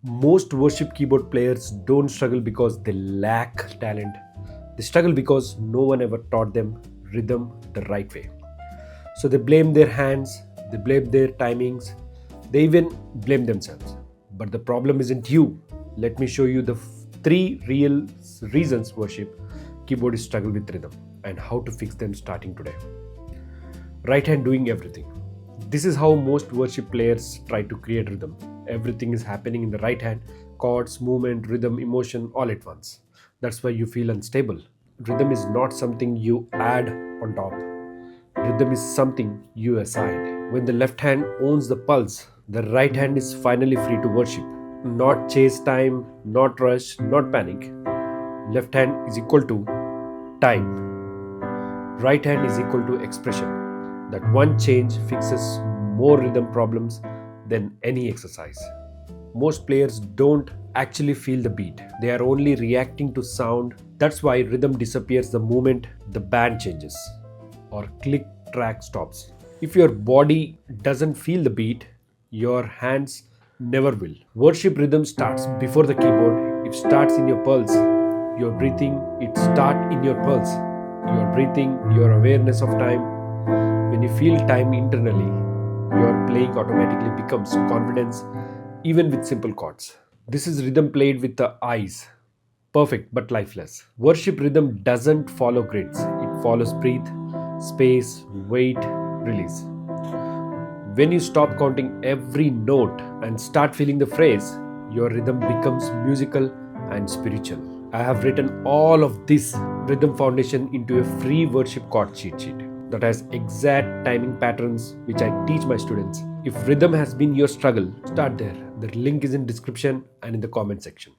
Most worship keyboard players don't struggle because they lack talent. They struggle because no one ever taught them rhythm the right way. So they blame their hands, they blame their timings, they even blame themselves. But the problem isn't you. Let me show you the three real reasons worship keyboardists struggle with rhythm and how to fix them starting today. Right hand doing everything. This is how most worship players try to create rhythm. Everything is happening in the right hand: chords, movement, rhythm, emotion, all at once. That's why you feel unstable. Rhythm is not something you add on top, rhythm is something you assign. When the left hand owns the pulse, the right hand is finally free to worship. Not chase time, not rush, not panic. Left hand is equal to time, right hand is equal to expression. That one change fixes more rhythm problems than any exercise. Most players don't actually feel the beat, they are only reacting to sound. That's why rhythm disappears the moment the band changes or click track stops. If your body doesn't feel the beat, your hands never will. Worship rhythm starts before the keyboard. It starts in your pulse. Your breathing, it starts in your pulse. Your breathing, your awareness of time. When you feel time internally, your playing automatically becomes confidence, even with simple chords. This is rhythm played with the eyes. Perfect but lifeless. Worship rhythm doesn't follow grids, it follows breath, space, weight, release. When you stop counting every note and start feeling the phrase, your rhythm becomes musical and spiritual. I have written all of this rhythm foundation into a free worship chord cheat sheet that has exact timing patterns which I teach my students. If rhythm has been your struggle, start there. The link is in description and in the comment section.